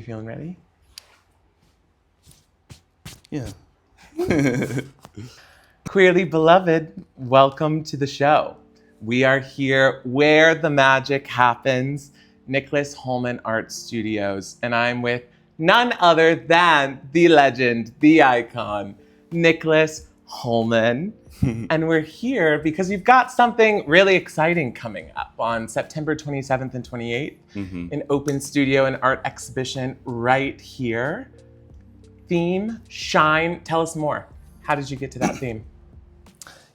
You feeling ready? Yeah. Queerly beloved, welcome to the show. We are here where the magic happens, Nicholas Holman Art Studios, and I'm with none other than the legend, the icon, Nicholas Holman. And we're here because you've got something really exciting coming up on September 27th and 28th, an open studio and art exhibition right here. Theme, Shine. Tell us more. How did you get to that theme?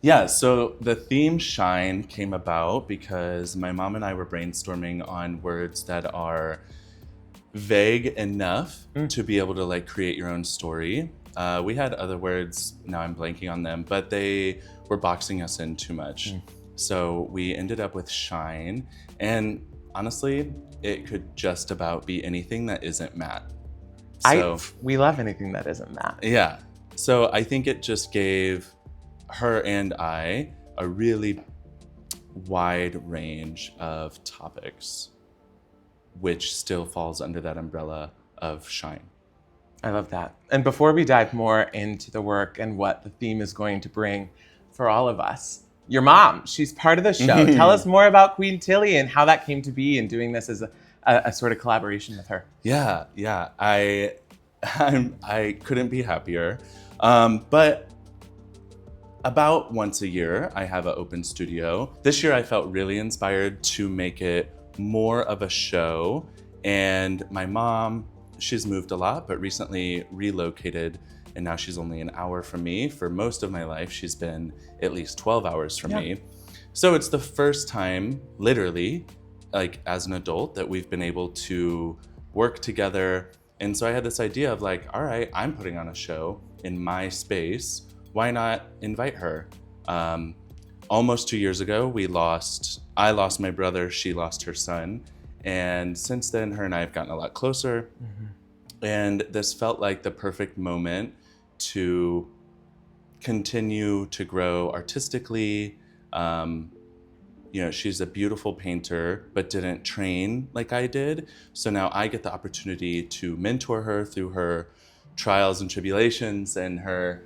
Yeah, so the theme Shine came about because my mom and I were brainstorming on words that are vague enough to be able to create your own story. We had other words, now I'm blanking on them, but they were boxing us in too much. So we ended up with Shine, and honestly, it could just about be anything that isn't matte. We love anything that isn't that. Yeah. So I think it just gave her and I a really wide range of topics, which still falls under that umbrella of Shine. I love that. And before we dive more into the work and what the theme is going to bring for all of us, your mom, she's part of the show. Tell us more about Queen Tilly and how that came to be and doing this as a sort of collaboration with her. Yeah. I couldn't be happier. But about once a year, I have an open studio. This year, I felt really inspired to make it more of a show. And my mom, she's moved a lot, but recently relocated. And now she's only an hour from me. For most of my life, she's been at least 12 hours from me. So it's the first time, literally, as an adult, that we've been able to work together. And so I had this idea of all right, I'm putting on a show in my space. Why not invite her? Almost 2 years ago, I lost my brother, she lost her son. And since then, her and I have gotten a lot closer. And this felt like the perfect moment to continue to grow artistically. She's a beautiful painter, but didn't train like I did. So now I get the opportunity to mentor her through her trials and tribulations and her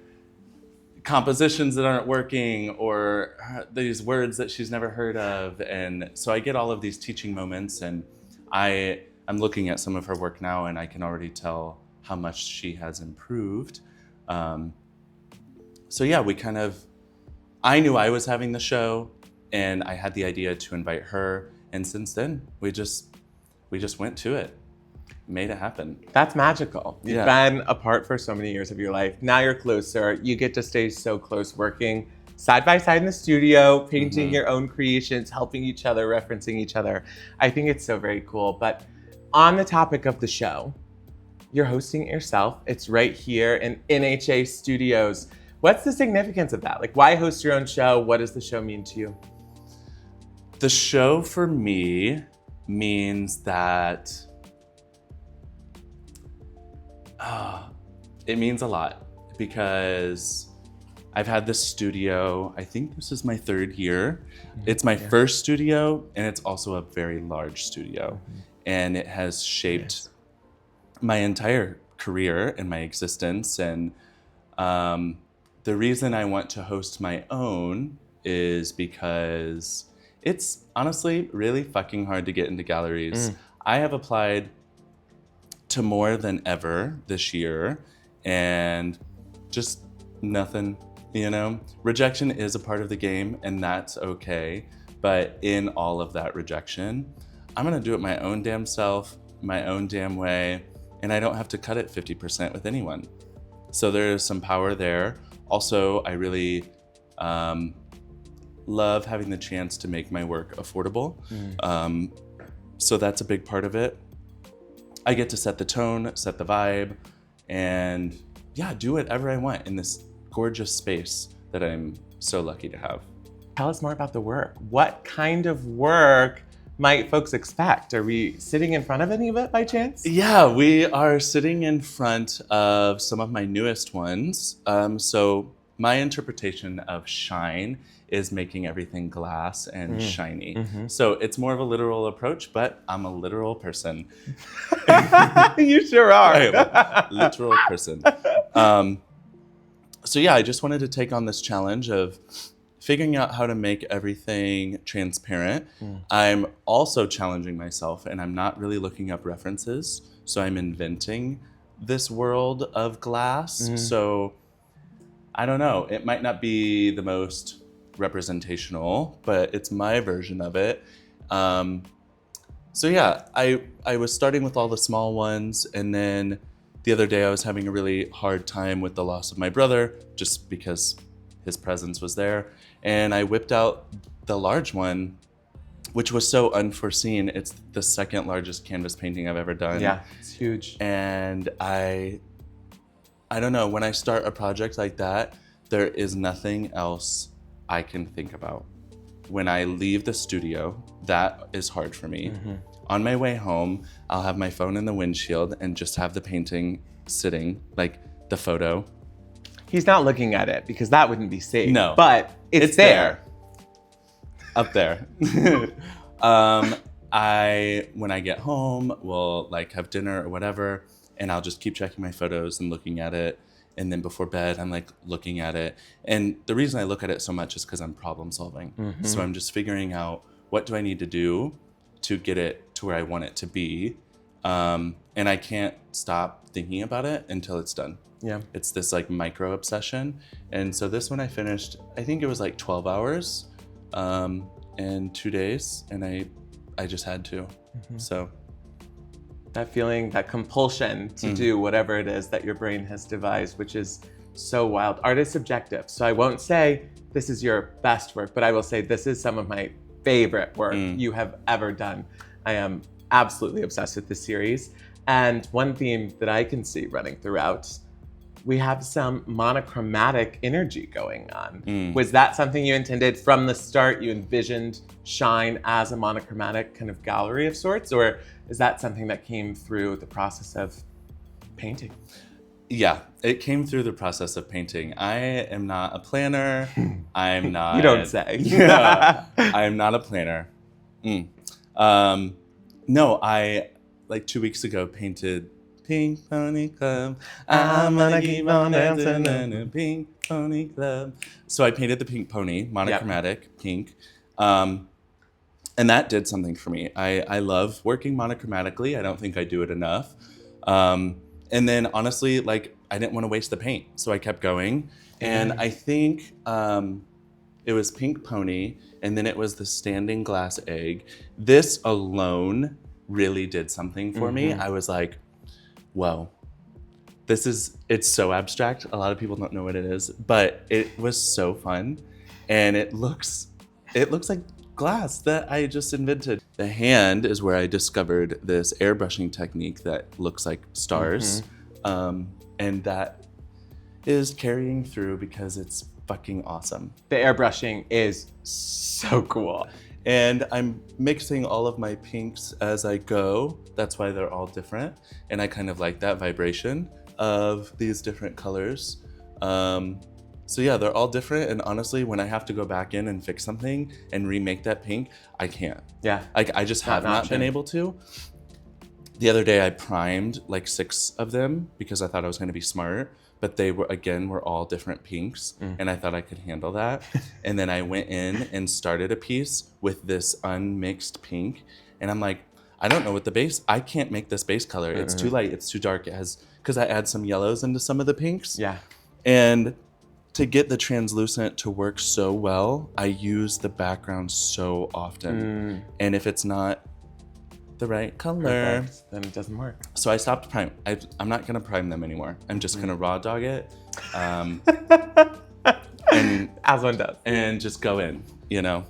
compositions that aren't working or these words that she's never heard of. And so I get all of these teaching moments, and I'm looking at some of her work now, and I can already tell how much she has improved. So yeah, I knew I was having the show, and I had the idea to invite her. And since then, we just went to it, made it happen. That's magical. You've been apart for so many years of your life. Now you're closer. You get to stay so close, working side by side in the studio, painting your own creations, helping each other, referencing each other. I think it's so very cool. But on the topic of the show, you're hosting it yourself. It's right here in NHA Studios. What's the significance of that? Why host your own show? What does the show mean to you? The show for me means that it means a lot, because I've had this studio, I think this is my third year. It's my first studio, and it's also a very large studio. And it has shaped my entire career and my existence. And the reason I want to host my own is because it's honestly really fucking hard to get into galleries. I have applied to more than ever this year, and just nothing, Rejection is a part of the game, and that's okay. But in all of that rejection, I'm gonna do it my own damn self, my own damn way, and I don't have to cut it 50% with anyone. So there's some power there. Also, I really love having the chance to make my work affordable. So that's a big part of it. I get to set the tone, set the vibe, and do whatever I want in this gorgeous space that I'm so lucky to have. Tell us more about the work. What kind of work might folks expect? Are we sitting in front of any of it by chance? Yeah, we are sitting in front of some of my newest ones. So my interpretation of Shine is making everything glass and shiny. Mm-hmm. So it's more of a literal approach, but I'm a literal person. You sure are. I am a literal person. So yeah, I just wanted to take on this challenge of figuring out how to make everything transparent. I'm also challenging myself, and I'm not really looking up references. So I'm inventing this world of glass. So I don't know. It might not be the most representational, but it's my version of it. So yeah, I was starting with all the small ones, and then the other day I was having a really hard time with the loss of my brother, just because his presence was there. And I whipped out the large one, which was so unforeseen. It's the second largest canvas painting I've ever done. Yeah, it's huge. And I don't know, when I start a project like that, there is nothing else I can think about. When I leave the studio, that is hard for me. On my way home, I'll have my phone in the windshield and just have the painting sitting, like the photo. He's not looking at it because that wouldn't be safe. No. But it's there. Up there. When I get home, we'll like have dinner or whatever, and I'll just keep checking my photos and looking at it. And then before bed, I'm like looking at it. And the reason I look at it so much is because I'm problem solving. So I'm just figuring out, what do I need to do to get it to where I want it to be? And I can't stop thinking about it until it's done. Yeah. It's this like micro obsession. And so this one I finished, I think it was like 12 hours and 2 days. And I just had to. So that feeling, that compulsion to do whatever it is that your brain has devised, which is so wild. Art is subjective. So I won't say this is your best work, but I will say this is some of my favorite work you have ever done. I am absolutely obsessed with this series. And one theme that I can see running throughout, we have some monochromatic energy going on. Was that something you intended from the start? You envisioned Shine as a monochromatic kind of gallery of sorts? Or is that something that came through the process of painting? yeah, it came through the process of painting. I am not a planner. I'm not. You don't say. Yeah, I'm not a planner. No, I like 2 weeks ago painted Pink Pony Club. I'm gonna keep on dancing in a Pink Pony Club. So I painted the pink pony, monochromatic, pink. And that did something for me. I love working monochromatically. I don't think I do it enough. And then honestly, like, I didn't want to waste the paint. So I kept going. And I think it was Pink Pony, and then it was the standing glass egg. This alone really did something for me. I was like, whoa, it's so abstract. A lot of people don't know what it is, but it was so fun. And it looks like glass that I just invented. The hand is where I discovered this airbrushing technique that looks like stars. And that is carrying through because it's fucking awesome. The airbrushing is so cool. And I'm mixing all of my pinks as I go. That's why they're all different. And I kind of like that vibration of these different colors. So yeah, they're all different. And honestly, when I have to go back in and fix something and remake that pink, I can't. Yeah. I just have not been able to. The other day I primed like 6 of them because I thought I was gonna be smart, but they were all different pinks, and I thought I could handle that. And then I went in and started a piece with this unmixed pink, and I'm like, I don't know what I can't make this base color. It's too light, it's too dark. Because I add some yellows into some of the pinks. Yeah. And to get the translucent to work so well, I use the background so often. And if it's not the right color, then it doesn't work. So I stopped priming. I'm not gonna prime them anymore. I'm just gonna raw dog it, and as one does, and just go in, you know.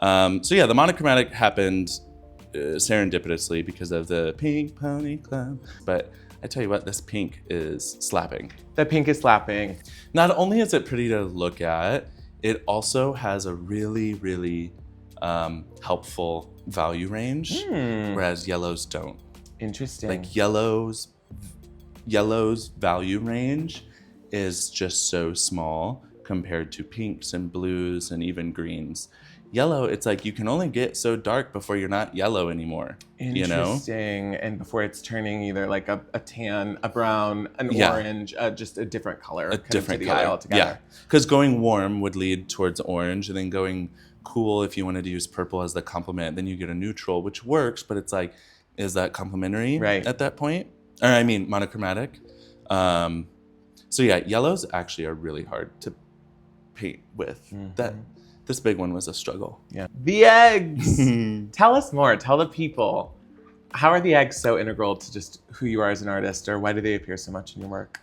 So yeah, the monochromatic happened serendipitously because of the Pink Pony Club. But I tell you what, this pink is slapping. The pink is slapping. Not only is it pretty to look at, it also has a really, really helpful value range, whereas yellows don't. Interesting. Like yellow's value range is just so small compared to pinks and blues and even greens. Yellow, it's like you can only get so dark before you're not yellow anymore. Interesting. And before it's turning either like a tan, a brown, an Yeah. orange, just a different color. A different to the color. eye altogether. Yeah, because going warm would lead towards orange, and then going cool, if you wanted to use purple as the complement, then you get a neutral, which works, but it's like, is that complementary at that point? Or I mean, monochromatic. So yeah, yellows actually are really hard to paint with. This big one was a struggle. Yeah. The eggs. Tell us more. Tell the people. How are the eggs so integral to just who you are as an artist, or why do they appear so much in your work?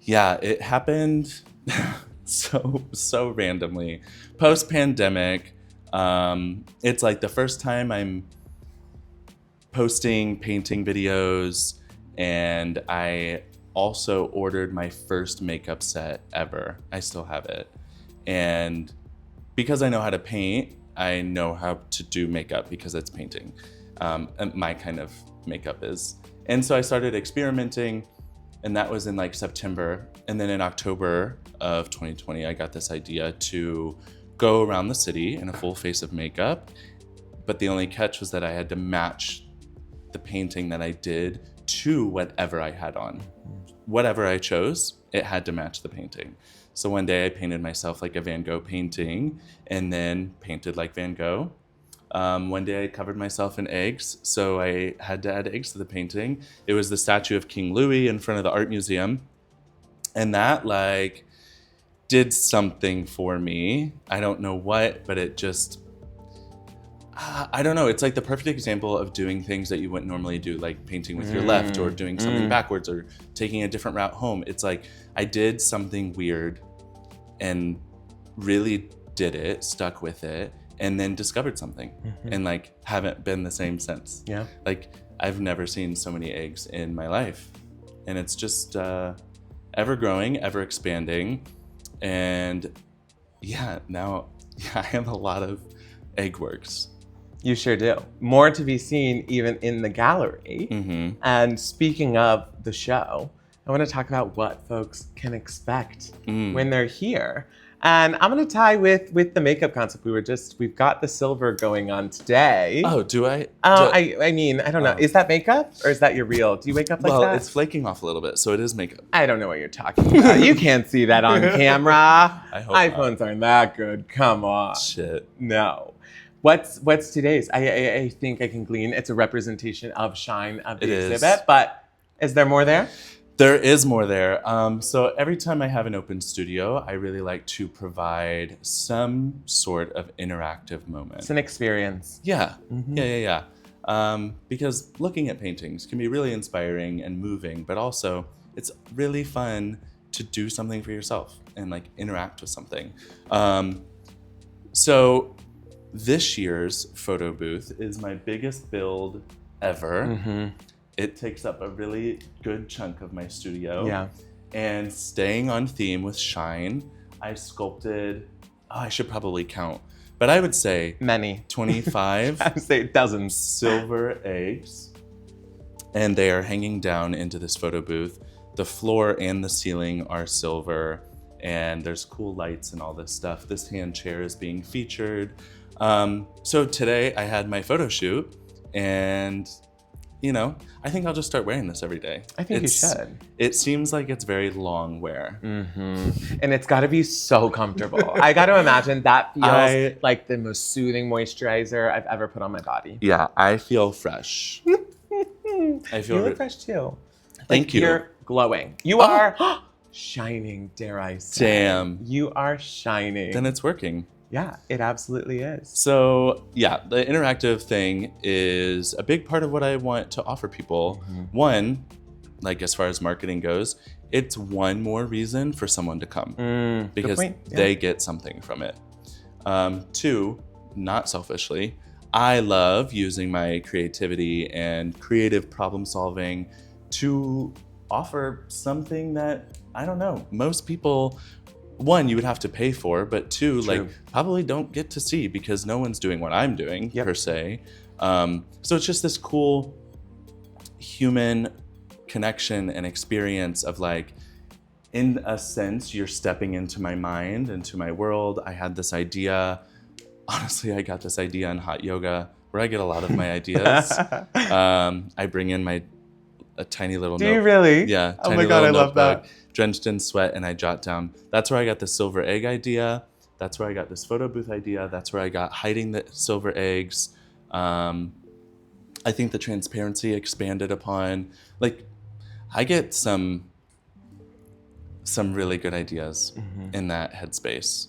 Yeah, it happened so randomly. Post-pandemic, it's like the first time I'm posting painting videos, and I also ordered my first makeup set ever. I still have it. And because I know how to paint, I know how to do makeup because it's painting. And my kind of makeup is. And so I started experimenting, and that was in like September. And then in October of 2020, I got this idea to go around the city in a full face of makeup. But the only catch was that I had to match the painting that I did to whatever I had on. Whatever I chose, it had to match the painting. So one day I painted myself like a Van Gogh painting and then painted like Van Gogh. One day I covered myself in eggs, so I had to add eggs to the painting. It was the statue of King Louis in front of the art museum. And that like did something for me. I don't know what, but it just, I don't know. It's like the perfect example of doing things that you wouldn't normally do, like painting with your left or doing something backwards or taking a different route home. It's like I did something weird and really did it, stuck with it, and then discovered something and like haven't been the same since. Yeah. Like I've never seen so many eggs in my life. And it's just ever growing, ever expanding. And yeah, now I have a lot of egg works. You sure do. More to be seen even in the gallery. And speaking of the show, I want to talk about what folks can expect when they're here. And I'm going to tie with the makeup concept. We've got the silver going on today. Oh, do I? I mean, I don't know. Is that makeup or is that your real? Do you wake up like that? Well, it's flaking off a little bit, so it is makeup. I don't know what you're talking about. You can't see that on camera. I hope iPhones aren't that good. Come on. Shit. No. What's today's? I think I can glean it's a representation of Shine of the exhibit, but is there more there? There is more there. So every time I have an open studio, I really like to provide some sort of interactive moment. It's an experience. Yeah. Yeah. Because looking at paintings can be really inspiring and moving, but also it's really fun to do something for yourself and like interact with something. So this year's photo booth is my biggest build ever. It takes up a really good chunk of my studio. Yeah. And staying on theme with Shine, I sculpted, I should probably count, but I would say many. 25 I would say dozens. Silver eggs. And they are hanging down into this photo booth. The floor and the ceiling are silver, and there's cool lights and all this stuff. This hand chair is being featured. So today I had my photo shoot, and you know, I think I'll just start wearing this every day. I think you should. It seems like it's very long wear. And it's got to be so comfortable. I got to imagine that feels like the most soothing moisturizer I've ever put on my body. Yeah, I feel fresh. I feel you look fresh too. Thank you. You're glowing. You are shining, dare I say. Damn. You are shining. Then it's working. Yeah, it absolutely is. So yeah, the interactive thing is a big part of what I want to offer people. One, like as far as marketing goes, it's one more reason for someone to come because they get something from it. Two, not selfishly, I love using my creativity and creative problem solving to offer something that, I don't know, most people, one, you would have to pay for, but two, like probably don't get to see because no one's doing what I'm doing per se. So it's just this cool human connection and experience of like, in a sense, you're stepping into my mind, into my world. I had this idea. Honestly, I got this idea in hot yoga, where I get a lot of my ideas. I bring in a tiny little Do you really? Yeah, Oh tiny my God, I little love notebook, that. drenched in sweat, and I jot down. That's where I got the silver egg idea. That's where I got this photo booth idea. That's where I got hiding the silver eggs. I think the transparency expanded upon. Like, I get some really good ideas in that headspace.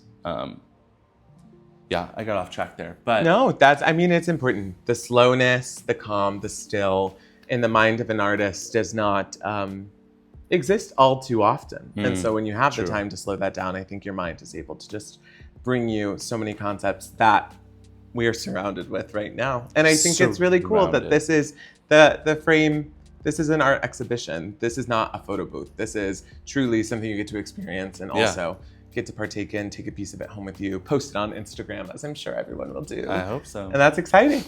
Yeah, I got off track there, but No, I mean, it's important. The slowness, the calm, the still in the mind of an artist does not exist all too often. And so when you have true. the time to slow that down, I think your mind is able to just bring you so many concepts that we are surrounded with right now. And I think it's really cool that Surrounded. this is the frame. This is an art exhibition. This is not a photo booth. This is truly something you get to experience and Yeah. also get to partake in, take a piece of it home with you, post it on Instagram, as I'm sure everyone will do. I hope so. And that's exciting.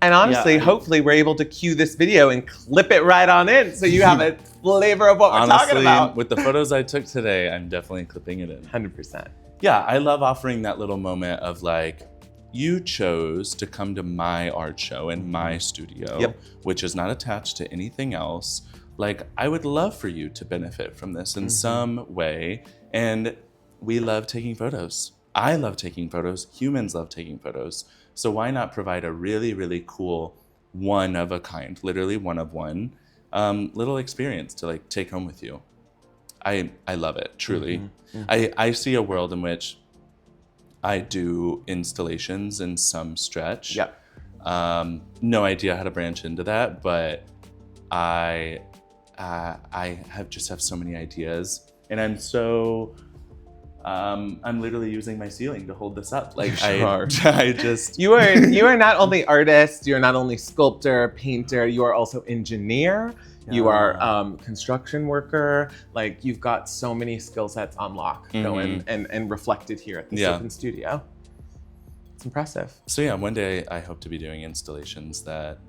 And honestly, Yeah, hopefully we're able to cue this video and clip it right on in so you have a flavor of what we're talking Honestly, about. with the photos I took today, I'm definitely clipping it in. 100%. Yeah, I love offering that little moment of like, you chose to come to my art show in my studio, Yep. which is not attached to anything else. Like, I would love for you to benefit from this in some way. And we love taking photos. I love taking photos. Humans love taking photos. So why not provide a really, really cool one of a kind, literally one of one, little experience to like take home with you. I love it, truly. I see a world in which I do installations in some stretch. Yep. No idea how to branch into that, but I have so many ideas, and I'm literally using my ceiling to hold this up. Like Sure. I just You are not only artist, you're not only sculptor, painter, you are also engineer. You are construction worker. Like, you've got so many skill sets on lock going and reflected here at the Open Studio. It's impressive. So yeah, one day I hope to be doing installations that,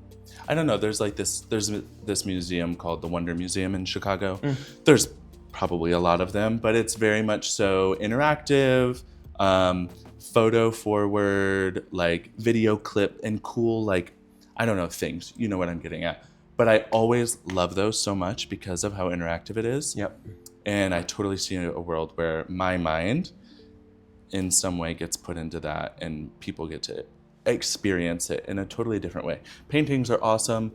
I don't know, there's this museum called the Wonder Museum in Chicago. There's probably a lot of them, but it's very much so interactive, photo forward, like video clip and cool, like, I don't know, things, you know what I'm getting at. But I always love those so much because of how interactive it is. Yep. And I totally see a world where my mind in some way gets put into that and people get to experience it in a totally different way. Paintings are awesome.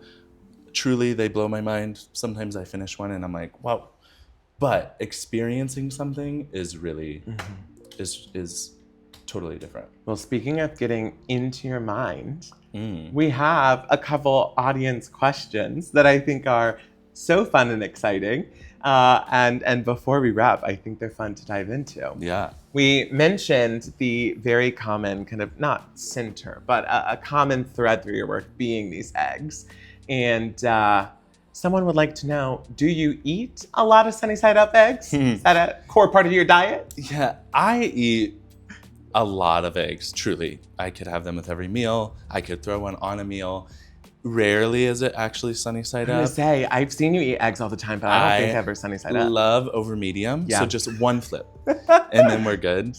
Truly, they blow my mind. Sometimes I finish one and I'm like, wow. But experiencing something is really, is totally different. Well, speaking of getting into your mind, we have a couple audience questions that I think are so fun and exciting. And before we wrap, I think they're fun to dive into. Yeah. We mentioned the very common kind of, not center, but a common thread through your work being these eggs. And someone would like to know, do you eat a lot of sunny side up eggs? Is that a core part of your diet? Yeah, I eat a lot of eggs, truly. I could have them with every meal. I could throw one on a meal. Rarely is it actually sunny side I'm up. gonna say, I've seen you eat eggs all the time, but I don't think ever sunny side up. Love over medium, Yeah. so just one flip, and then we're good.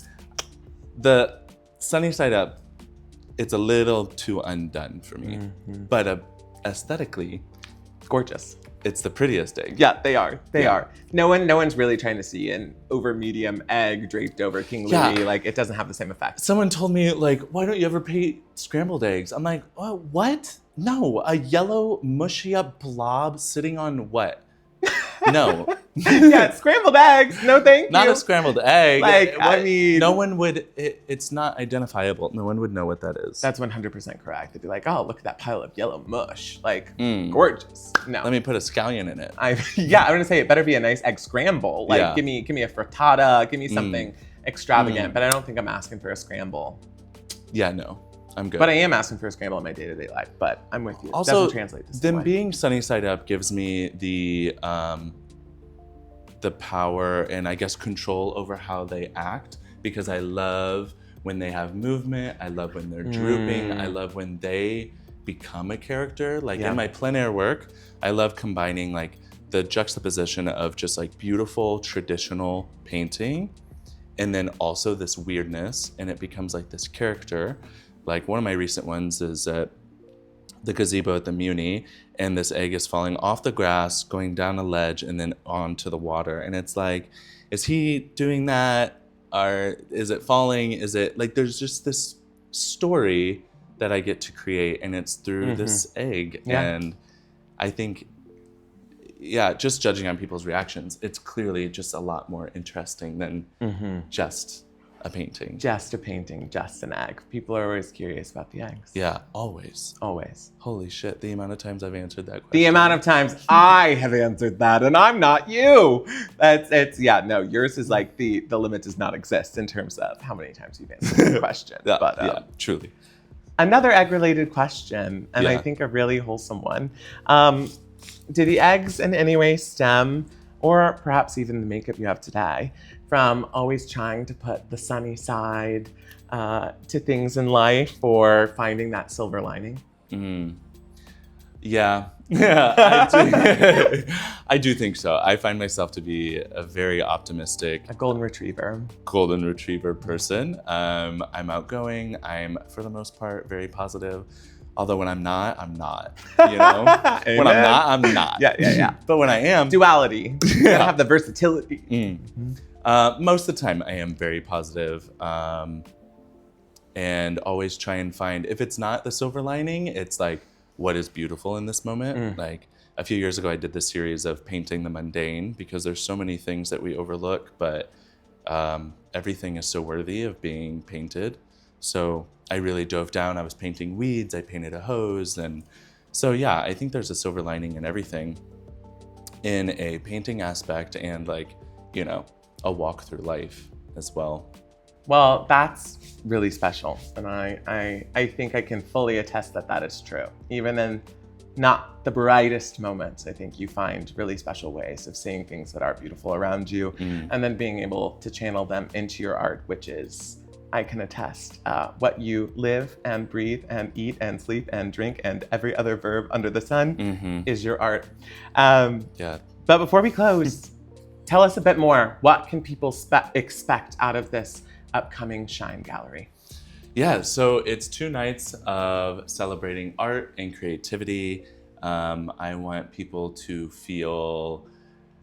The sunny side up, it's a little too undone for me, but aesthetically, Gorgeous. it's the prettiest egg. Yeah, they are. They Yeah. are. No one's really trying to see an over medium egg draped over King Louis. Yeah. Like, it doesn't have the same effect. Someone told me, like, why don't you ever paint scrambled eggs? I'm like, oh, what? No, a yellow, mushy up blob sitting on what? No. Yeah, scrambled eggs. No, thank you. Not a scrambled egg. Like, I mean- no one would, it's not identifiable. No one would know what that is. That's 100% correct. They'd be like, oh, look at that pile of yellow mush. Like, gorgeous. No. Let me put a scallion in it. I'm gonna say it better be a nice egg scramble. Like, give me a frittata, give me something extravagant. But I don't think I'm asking for a scramble. Yeah, no, I'm good. But I am asking for a scramble in my day-to-day life. But I'm with you. It Also, doesn't translate the same them way. being sunny side up gives me the power and I guess control over how they act, because I love when they have movement. I love when they're drooping. I love when they become a character. Like in my plein air work, I love combining like the juxtaposition of just like beautiful traditional painting and then also this weirdness, and it becomes like this character. Like one of my recent ones is at the gazebo at the Muni, and this egg is falling off the grass, going down a ledge, and then onto the water. And it's like, is he doing that? Or is it falling? Is it like, there's just this story that I get to create, and it's through this egg. Yeah. And I think, yeah, just judging on people's reactions, it's clearly just a lot more interesting than just a painting. Just a painting, just an egg. People are always curious about the eggs. Yeah, always. Always. Holy shit, the amount of times I've answered that question. The amount of times I have answered that, and I'm not you. Yours is like the limit does not exist in terms of how many times you've answered the question. Yeah, truly. Another egg-related question, and I think a really wholesome one. Do the eggs in any way stem, or perhaps even the makeup you have today, from always trying to put the sunny side to things in life, or finding that silver lining? Yeah, I do think so. I find myself to be a very optimistic, A golden retriever. golden retriever person. I'm outgoing. I'm, for the most part, very positive. Although when I'm not, I'm not. You know, when I'm not, I'm not. Yeah. But when I am, Duality. You gotta have the versatility. most of the time, I am very positive, and always try and find, if it's not the silver lining, it's like, what is beautiful in this moment? Like a few years ago, I did this series of painting the mundane, because there's so many things that we overlook, but everything is so worthy of being painted. So I really dove down. I was painting weeds. I painted a hose. And so, yeah, I think there's a silver lining in everything, in a painting aspect and, like, you know, a walk through life as well. Well, that's really special. And I think I can fully attest that that is true. Even in not the brightest moments, I think you find really special ways of seeing things that are beautiful around you, and then being able to channel them into your art, which is, I can attest, what you live and breathe and eat and sleep and drink and every other verb under the sun is your art. Yeah. But before we close, tell us a bit more. What can people expect out of this upcoming Shine Gallery? Yeah, so it's 2 nights of celebrating art and creativity. I want people to feel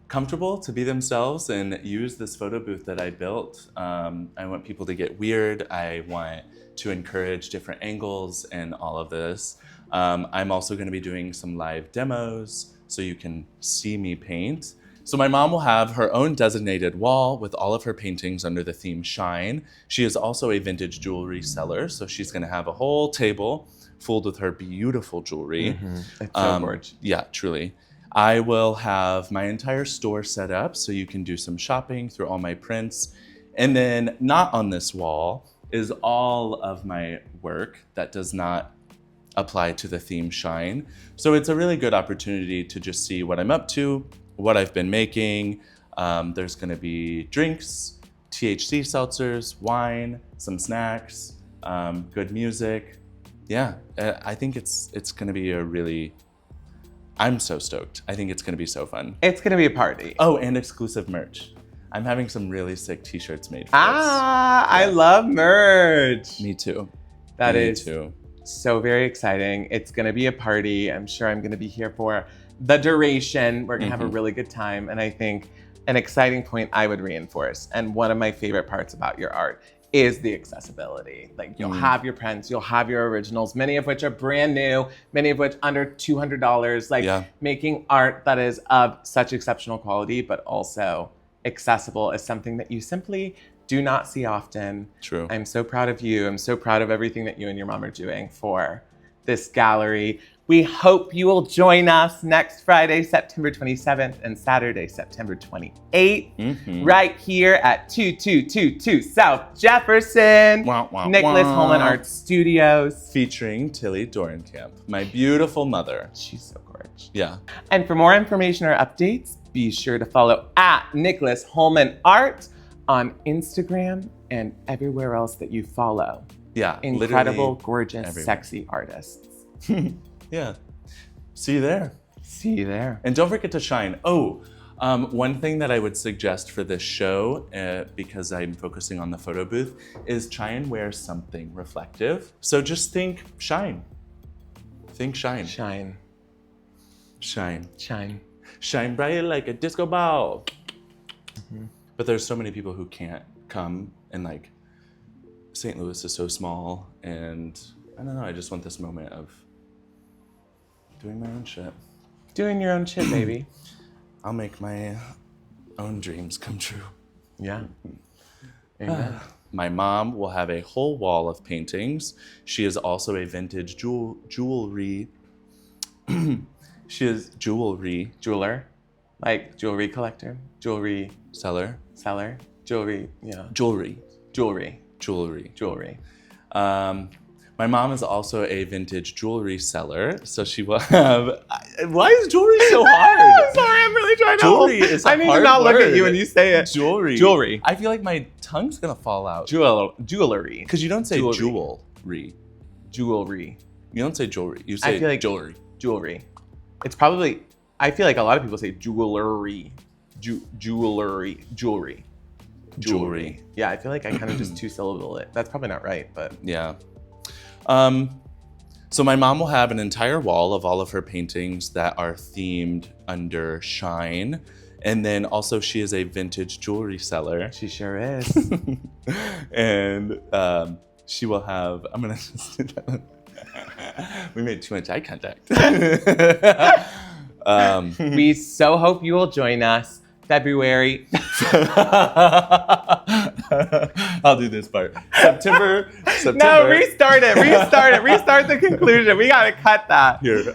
comfortable, to be themselves, and use this photo booth that I built. I want people to get weird. I want to encourage different angles and all of this. I'm also going to be doing some live demos so you can see me paint. So my mom will have her own designated wall with all of her paintings under the theme Shine. She is also a vintage jewelry seller, so she's going to have a whole table filled with her beautiful jewelry. It's so gorgeous. Yeah, truly. I will have my entire store set up so you can do some shopping through all my prints. And then not on this wall is all of my work that does not apply to the theme Shine. So it's a really good opportunity to just see what I'm up to, what I've been making. There's gonna be drinks, THC seltzers, wine, some snacks, good music. Yeah, I think it's gonna be a really, I'm so stoked. I think it's gonna be so fun. It's gonna be a party. Oh, and exclusive merch. I'm having some really sick t-shirts made for us. I love merch. Me too. That Me is too. so very exciting. It's gonna be a party. I'm sure I'm gonna be here for the duration. We're gonna have a really good time. And I think an exciting point I would reinforce, and one of my favorite parts about your art, is the accessibility. Like, you'll have your prints, you'll have your originals, many of which are brand new, many of which under $200. Like, making art that is of such exceptional quality, but also accessible, is something that you simply do not see often. True. I'm so proud of you. I'm so proud of everything that you and your mom are doing for this gallery. We hope you will join us next Friday, September 27th, and Saturday, September 28th, right here at 2222 South Jefferson, Nicholas Holman Art Studios. Featuring Tilly Dorenkamp, my beautiful mother. She's so gorgeous. Yeah. And for more information or updates, be sure to follow at Nicholas Holman Art on Instagram and everywhere else that you follow. Yeah. Incredible, gorgeous, everywhere. sexy artists. Yeah. See you there. See you there. And don't forget to shine. Oh, one thing that I would suggest for this show, because I'm focusing on the photo booth, is try and wear something reflective. So just think shine. Think shine. Shine. Shine. Shine. Shine bright like a disco ball. Mm-hmm. But there's so many people who can't come, and like St. Louis is so small, and I don't know, I just want this moment of doing my own shit. Doing your own shit, baby. I'll make my own dreams come true. Yeah. Amen. My mom will have a whole wall of paintings. She is also a vintage jewelry. She is jewelry. Jeweler. Like jewelry collector. Jewelry Seller. seller. Jewelry, yeah. Jewelry. Jewelry. Jewelry. Jewelry. My mom is also a vintage jewelry seller, so she will have. Why is jewelry so hard? I'm sorry, I'm really trying to. Jewelry is a I need to hard not look at word. you when you say it. Jewelry. Jewelry. I feel like my tongue's gonna fall out. Jewelry. Because you don't say Jewelry. jewelry. Jewelry. You don't say jewelry. You say I feel like jewelry. Jewelry. It's probably. I feel like a lot of people say jewelry. Jewelry. Jewelry. Jewelry. Yeah, I feel like I kind of just two-syllable it. That's probably not right, but Yeah. So my mom will have an entire wall of all of her paintings that are themed under shine. And then also she is a vintage jewelry seller. she sure is. And she will have, I'm gonna just do that. We made too much eye contact. We so hope you will join us February. I'll do this part. September. No, restart it. Restart the conclusion. We gotta cut that. Here.